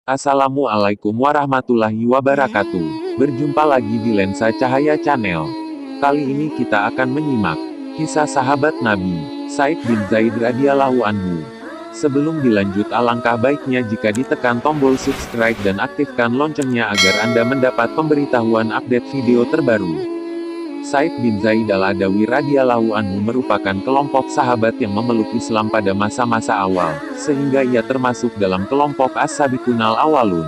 Assalamualaikum warahmatullahi wabarakatuh. Berjumpa lagi di Lensa Cahaya Channel. Kali ini kita akan menyimak kisah sahabat Nabi, Said bin Zaid radhiyallahu anhu. Sebelum dilanjut, alangkah baiknya jika ditekan tombol subscribe dan aktifkan loncengnya agar Anda mendapat pemberitahuan update video terbaru. Said bin Zaid al-Adawi radhiyallahu anhu merupakan kelompok sahabat yang memeluk Islam pada masa-masa awal, sehingga ia termasuk dalam kelompok as-sabiqunal awalun.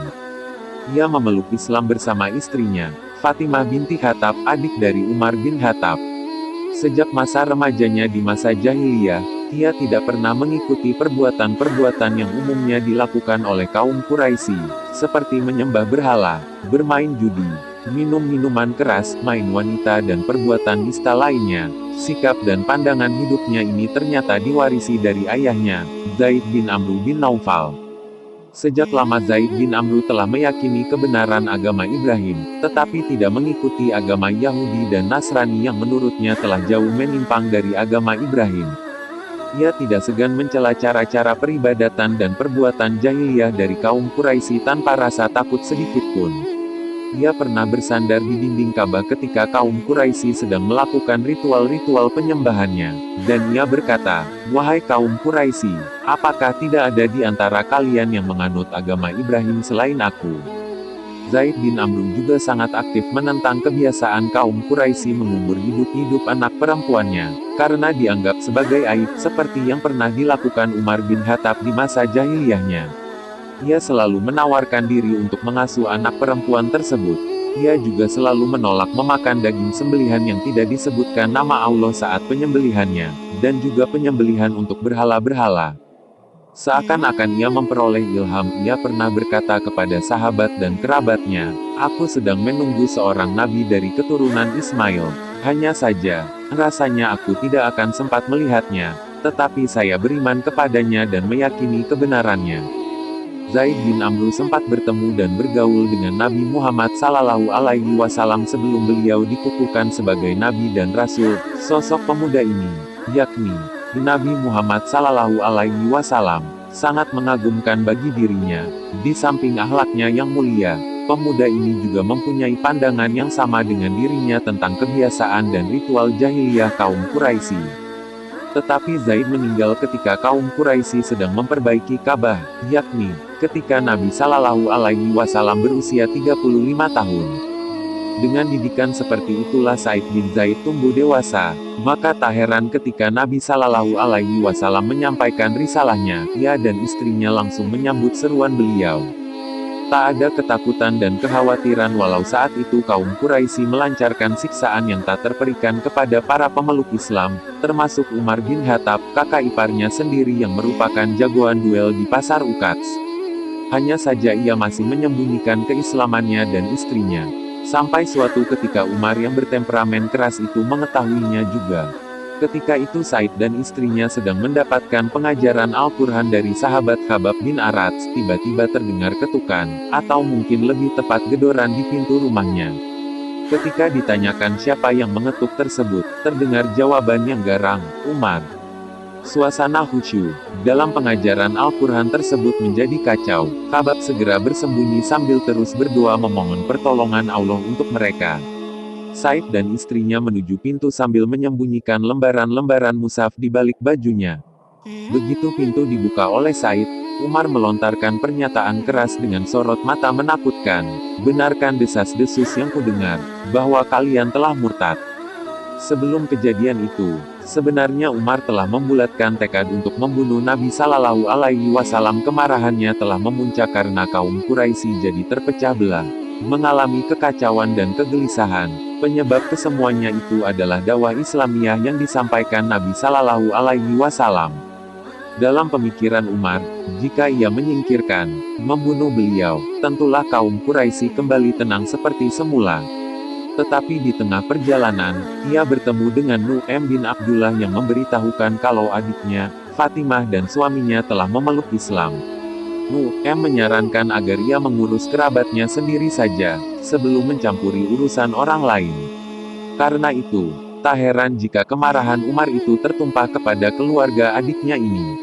Ia memeluk Islam bersama istrinya, Fatimah binti Khattab, adik dari Umar bin Khattab. Sejak masa remajanya di masa jahiliyah, ia tidak pernah mengikuti perbuatan-perbuatan yang umumnya dilakukan oleh kaum Quraisy, seperti menyembah berhala, bermain judi, minum minuman keras, main wanita dan perbuatan nista lainnya. Sikap dan pandangan hidupnya ini ternyata diwarisi dari ayahnya, Zaid bin Amru bin Naufal. Sejak lama Zaid bin Amru telah meyakini kebenaran agama Ibrahim, tetapi tidak mengikuti agama Yahudi dan Nasrani yang menurutnya telah jauh menyimpang dari agama Ibrahim. Ia tidak segan mencela cara-cara peribadatan dan perbuatan jahiliyah dari kaum Quraisy tanpa rasa takut sedikitpun. Ia pernah bersandar di dinding Ka'bah ketika kaum Quraisy sedang melakukan ritual-ritual penyembahannya, dan ia berkata, "Wahai kaum Quraisy, apakah tidak ada di antara kalian yang menganut agama Ibrahim selain aku?" Zaid bin Amru juga sangat aktif menentang kebiasaan kaum Quraisy mengumur hidup-hidup anak perempuannya, karena dianggap sebagai aib seperti yang pernah dilakukan Umar bin Khattab di masa jahiliyahnya. Ia selalu menawarkan diri untuk mengasuh anak perempuan tersebut. Ia juga selalu menolak memakan daging sembelihan yang tidak disebutkan nama Allah saat penyembelihannya, dan juga penyembelihan untuk berhala-berhala. Seakan-akan ia memperoleh ilham, ia pernah berkata kepada sahabat dan kerabatnya, "Aku sedang menunggu seorang nabi dari keturunan Ismail. Hanya saja, rasanya aku tidak akan sempat melihatnya, tetapi saya beriman kepadanya dan meyakini kebenarannya." Zaid bin Amru sempat bertemu dan bergaul dengan Nabi Muhammad Sallallahu Alaihi Wasallam sebelum beliau dikukuhkan sebagai Nabi dan Rasul. Sosok pemuda ini, yakni Nabi Muhammad Sallallahu Alaihi Wasallam, sangat mengagumkan bagi dirinya. Di samping akhlaknya yang mulia, pemuda ini juga mempunyai pandangan yang sama dengan dirinya tentang kebiasaan dan ritual jahiliyah kaum Quraisy. Tetapi Zaid meninggal ketika kaum Quraisy sedang memperbaiki Ka'bah, yakni ketika Nabi Sallallahu Alaihi Wasallam berusia 35 tahun. Dengan didikan seperti itulah Said bin Zaid tumbuh dewasa, maka tak heran ketika Nabi Sallallahu Alaihi Wasallam menyampaikan risalahnya, ia dan istrinya langsung menyambut seruan beliau. Tak ada ketakutan dan kekhawatiran walau saat itu kaum Quraisy melancarkan siksaan yang tak terperikan kepada para pemeluk Islam, termasuk Umar bin Khattab, kakak iparnya sendiri yang merupakan jagoan duel di pasar Uqats. Hanya saja ia masih menyembunyikan keislamannya dan istrinya. Sampai suatu ketika Umar yang bertemperamen keras itu mengetahuinya juga. Ketika itu Said dan istrinya sedang mendapatkan pengajaran Al-Quran dari sahabat Khabbab bin Arats, tiba-tiba terdengar ketukan, atau mungkin lebih tepat gedoran di pintu rumahnya. Ketika ditanyakan siapa yang mengetuk tersebut, terdengar jawaban yang garang, "Umar." Suasana khusyuk dalam pengajaran Al-Quran tersebut menjadi kacau. Khabbab segera bersembunyi sambil terus berdoa memohon pertolongan Allah untuk mereka. Said dan istrinya menuju pintu sambil menyembunyikan lembaran-lembaran mushaf di balik bajunya. Begitu pintu dibuka oleh Said, Umar melontarkan pernyataan keras dengan sorot mata menakutkan. "Benarkan desas-desus yang kudengar, bahwa kalian telah murtad?" Sebelum kejadian itu, sebenarnya Umar telah membulatkan tekad untuk membunuh Nabi Sallallahu Alaihi Wasallam. Kemarahannya telah memuncak karena kaum Quraisy jadi terpecah belah, mengalami kekacauan dan kegelisahan. Penyebab kesemuanya itu adalah dakwah Islamiyah yang disampaikan Nabi Sallallahu Alaihi Wasallam. Dalam pemikiran Umar, jika ia menyingkirkan, membunuh beliau, tentulah kaum Quraisy kembali tenang seperti semula. Tetapi di tengah perjalanan, ia bertemu dengan Nu'aim bin Abdullah yang memberitahukan kalau adiknya, Fatimah dan suaminya telah memeluk Islam. Nu'aim menyarankan agar ia mengurus kerabatnya sendiri saja, sebelum mencampuri urusan orang lain. Karena itu, tak heran jika kemarahan Umar itu tertumpah kepada keluarga adiknya ini.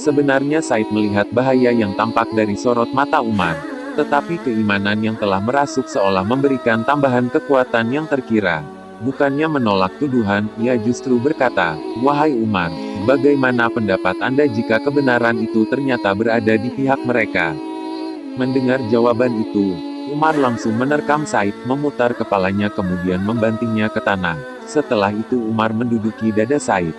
Sebenarnya Said melihat bahaya yang tampak dari sorot mata Umar. Tetapi keimanan yang telah merasuk seolah memberikan tambahan kekuatan yang terkira. Bukannya menolak tuduhan, ia justru berkata, "Wahai Umar, bagaimana pendapat Anda jika kebenaran itu ternyata berada di pihak mereka?" Mendengar jawaban itu, Umar langsung menerkam Said, memutar kepalanya kemudian membantingnya ke tanah. Setelah itu Umar menduduki dada Said.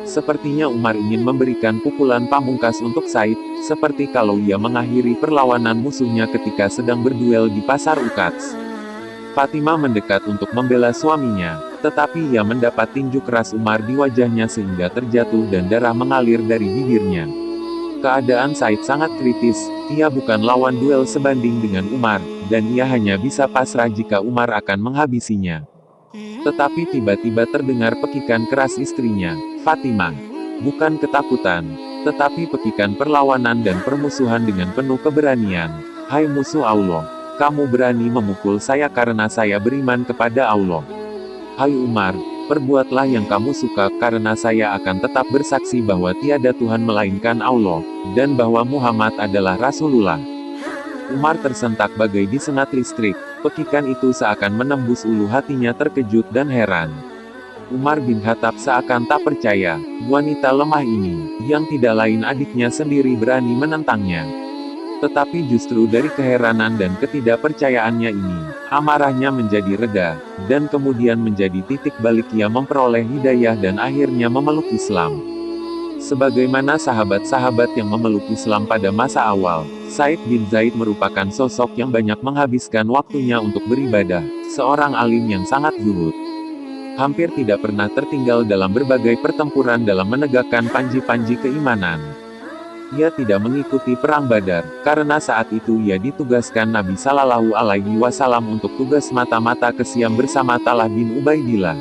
Sepertinya Umar ingin memberikan pukulan pamungkas untuk Said, seperti kalau ia mengakhiri perlawanan musuhnya ketika sedang berduel di pasar Ukats. Fatimah mendekat untuk membela suaminya, tetapi ia mendapat tinju keras Umar di wajahnya sehingga terjatuh dan darah mengalir dari bibirnya. Keadaan Said sangat kritis, ia bukan lawan duel sebanding dengan Umar, dan ia hanya bisa pasrah jika Umar akan menghabisinya. Tetapi tiba-tiba terdengar pekikan keras istrinya, Fatimah. Bukan ketakutan, tetapi pekikan perlawanan dan permusuhan dengan penuh keberanian. "Hai musuh Allah, kamu berani memukul saya karena saya beriman kepada Allah. Hai Umar, perbuatlah yang kamu suka karena saya akan tetap bersaksi bahwa tiada Tuhan melainkan Allah, dan bahwa Muhammad adalah Rasulullah." Umar tersentak bagai disengat listrik, pekikan itu seakan menembus ulu hatinya terkejut dan heran. Umar bin Khattab seakan tak percaya, wanita lemah ini, yang tidak lain adiknya sendiri berani menentangnya. Tetapi justru dari keheranan dan ketidakpercayaannya ini, amarahnya menjadi reda, dan kemudian menjadi titik balik ia memperoleh hidayah dan akhirnya memeluk Islam. Sebagaimana sahabat-sahabat yang memeluk Islam pada masa awal, Said bin Zaid merupakan sosok yang banyak menghabiskan waktunya untuk beribadah, seorang alim yang sangat zuhud. Hampir tidak pernah tertinggal dalam berbagai pertempuran dalam menegakkan panji-panji keimanan. Ia tidak mengikuti perang Badar, karena saat itu ia ditugaskan Nabi Shallallahu Alaihi Wasallam untuk tugas mata-mata ke Syam bersama Talha bin Ubaidillah.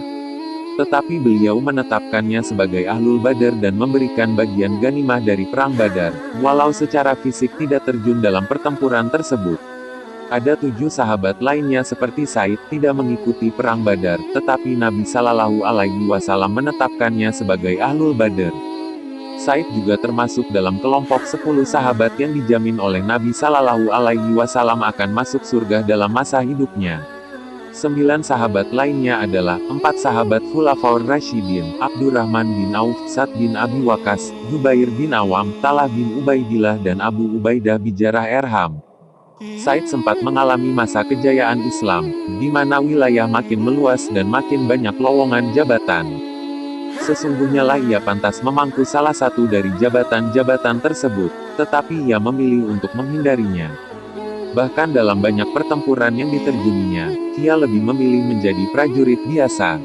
Tetapi beliau menetapkannya sebagai Ahlul Badar dan memberikan bagian ganimah dari perang Badar, walau secara fisik tidak terjun dalam pertempuran tersebut. Ada 7 sahabat lainnya seperti Said tidak mengikuti perang Badar, tetapi Nabi Shallallahu Alaihi Wasallam menetapkannya sebagai Ahlul Badar. Said juga termasuk dalam kelompok 10 sahabat yang dijamin oleh Nabi Shallallahu Alaihi Wasallam akan masuk surga dalam masa hidupnya. 9 sahabat lainnya adalah 4 sahabat Khulafaur Rasyidin, Abdurrahman bin Auf, Sa'd bin Abi Waqqas, Zubair bin Awam, Talha bin Ubaidillah dan Abu Ubaidah bin Jarrah Erham. Said sempat mengalami masa kejayaan Islam, di mana wilayah makin meluas dan makin banyak lowongan jabatan. Sesungguhnya lah ia pantas memangku salah satu dari jabatan-jabatan tersebut, tetapi ia memilih untuk menghindarinya. Bahkan dalam banyak pertempuran yang diterjuninya, ia lebih memilih menjadi prajurit biasa.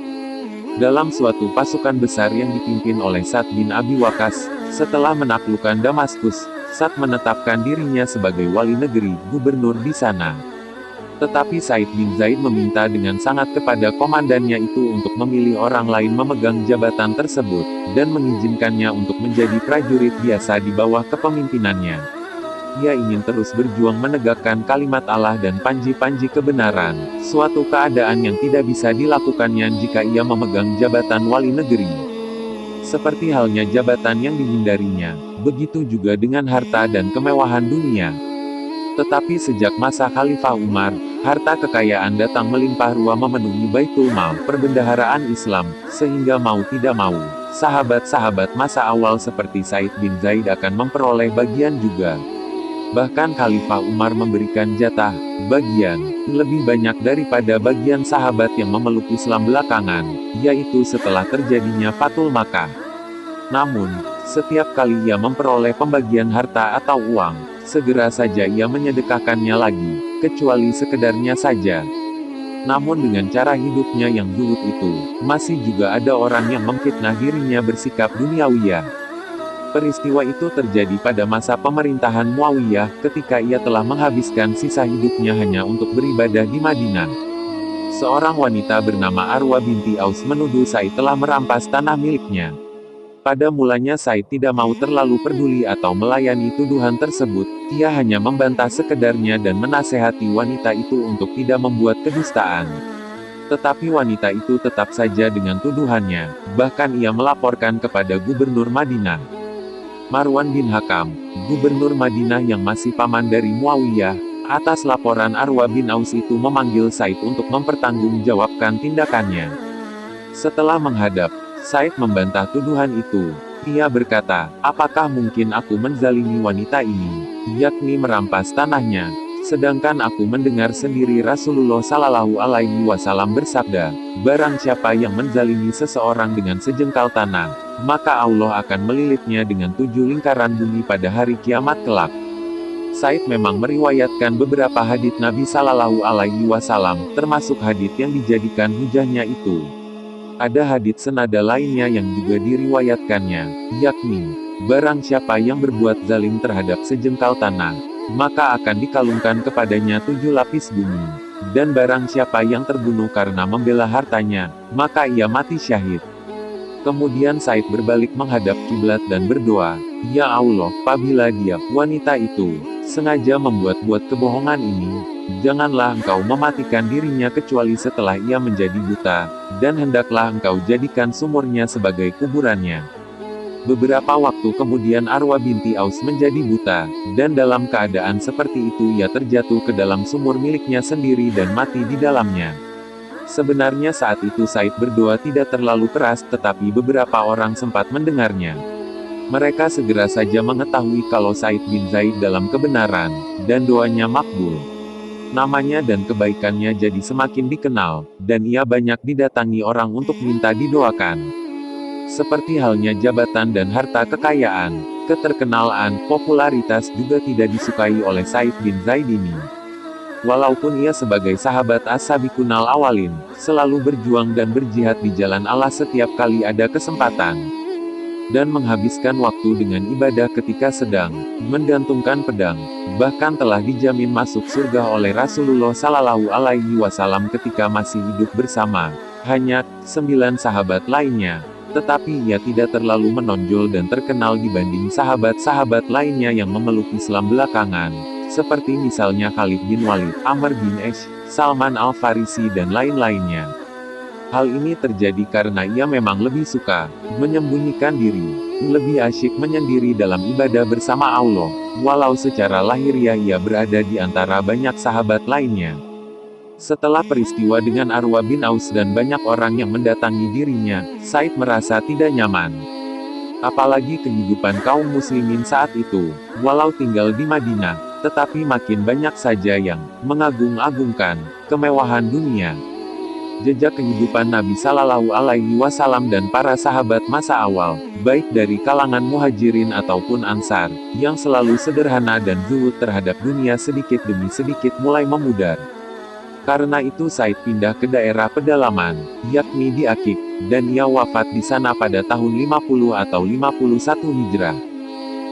Dalam suatu pasukan besar yang dipimpin oleh Sa'd bin Abi Waqqas, setelah menaklukkan Damaskus, Sa'd menetapkan dirinya sebagai wali negeri, gubernur di sana. Tetapi Said bin Zaid meminta dengan sangat kepada komandannya itu untuk memilih orang lain memegang jabatan tersebut, dan mengizinkannya untuk menjadi prajurit biasa di bawah kepemimpinannya. Ia ingin terus berjuang menegakkan kalimat Allah dan panji-panji kebenaran, suatu keadaan yang tidak bisa dilakukannya jika ia memegang jabatan wali negeri. Seperti halnya jabatan yang dihindarinya, begitu juga dengan harta dan kemewahan dunia. Tetapi sejak masa Khalifah Umar, harta kekayaan datang melimpah ruah memenuhi Baitul Mal, perbendaharaan Islam, sehingga mau tidak mau, sahabat-sahabat masa awal seperti Said bin Zaid akan memperoleh bagian juga. Bahkan Khalifah Umar memberikan jatah, bagian, lebih banyak daripada bagian sahabat yang memeluk Islam belakangan, yaitu setelah terjadinya Fathul Makkah. Namun, setiap kali ia memperoleh pembagian harta atau uang, segera saja ia menyedekahkannya lagi, kecuali sekedarnya saja. Namun dengan cara hidupnya yang zuhud itu, masih juga ada orang yang memfitnah dirinya bersikap duniawiyah. Peristiwa itu terjadi pada masa pemerintahan Muawiyah, ketika ia telah menghabiskan sisa hidupnya hanya untuk beribadah di Madinah. Seorang wanita bernama Arwa binti Aus menuduh Said telah merampas tanah miliknya. Pada mulanya Said tidak mau terlalu peduli atau melayani tuduhan tersebut, ia hanya membantah sekedarnya dan menasehati wanita itu untuk tidak membuat kedustaan. Tetapi wanita itu tetap saja dengan tuduhannya, bahkan ia melaporkan kepada gubernur Madinah. Marwan bin Hakam, gubernur Madinah yang masih paman dari Muawiyah, atas laporan Arwa bin Aus itu memanggil Said untuk mempertanggungjawabkan tindakannya. Setelah menghadap, Said membantah tuduhan itu. Ia berkata, apakah mungkin aku menzalimi wanita ini, yakni merampas tanahnya, sedangkan aku mendengar sendiri Rasulullah Shallallahu Alaihi Wasallam bersabda, barang siapa yang menzalimi seseorang dengan sejengkal tanah, maka Allah akan melilitnya dengan 7 lingkaran bumi pada hari kiamat kelak. Said memang meriwayatkan beberapa hadits Nabi Shallallahu Alaihi Wasallam, termasuk hadits yang dijadikan hujahnya itu. Ada hadits senada lainnya yang juga diriwayatkannya, yakni, barang siapa yang berbuat zalim terhadap sejengkal tanah, maka akan dikalungkan kepadanya 7 lapis bumi. Dan barang siapa yang terbunuh karena membela hartanya, maka ia mati syahid. Kemudian Said berbalik menghadap kiblat dan berdoa, ya Allah, apabila dia, wanita itu, sengaja membuat-buat kebohongan ini, janganlah engkau mematikan dirinya kecuali setelah ia menjadi buta, dan hendaklah engkau jadikan sumurnya sebagai kuburannya. Beberapa waktu kemudian Arwa binti Aus menjadi buta, dan dalam keadaan seperti itu ia terjatuh ke dalam sumur miliknya sendiri dan mati di dalamnya. Sebenarnya saat itu Said berdoa tidak terlalu keras, tetapi beberapa orang sempat mendengarnya. Mereka segera saja mengetahui kalau Said bin Zaid dalam kebenaran, dan doanya makbul. Namanya dan kebaikannya jadi semakin dikenal, dan ia banyak didatangi orang untuk minta didoakan. Seperti halnya jabatan dan harta kekayaan, keterkenalan, popularitas juga tidak disukai oleh Said bin Zaid ini. Walaupun ia sebagai sahabat as-sabiqunal awalin, selalu berjuang dan berjihad di jalan Allah setiap kali ada kesempatan. Dan menghabiskan waktu dengan ibadah ketika sedang menggantungkan pedang, bahkan telah dijamin masuk surga oleh Rasulullah Sallallahu Alaihi Wasallam ketika masih hidup bersama hanya 9 sahabat lainnya. Tetapi ia tidak terlalu menonjol dan terkenal dibanding sahabat-sahabat lainnya yang memeluk Islam belakangan, seperti misalnya Khalid bin Walid, Amr bin Ash, Salman Al-Farisi dan lain-lainnya. Hal ini terjadi karena ia memang lebih suka menyembunyikan diri, lebih asyik menyendiri dalam ibadah bersama Allah, walau secara lahiriah ia berada di antara banyak sahabat lainnya. Setelah peristiwa dengan Arwa bin Aus dan banyak orang yang mendatangi dirinya, Said merasa tidak nyaman. Apalagi kehidupan kaum muslimin saat itu, walau tinggal di Madinah, tetapi makin banyak saja yang mengagung-agungkan kemewahan dunia. Jejak kehidupan Nabi Sallallahu Alaihi Wasallam dan para sahabat masa awal, baik dari kalangan muhajirin ataupun ansar, yang selalu sederhana dan zuhud terhadap dunia sedikit demi sedikit mulai memudar. Karena itu Said pindah ke daerah pedalaman, yakni di Akik, dan ia wafat di sana pada tahun 50 atau 51 Hijrah.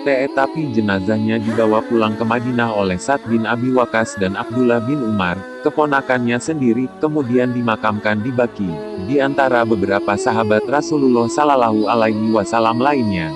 Tapi jenazahnya dibawa pulang ke Madinah oleh Sa'd bin Abi Waqqas dan Abdullah bin Umar, keponakannya sendiri, kemudian dimakamkan di Baqi, di antara beberapa sahabat Rasulullah Sallallahu Alaihi Wasallam lainnya.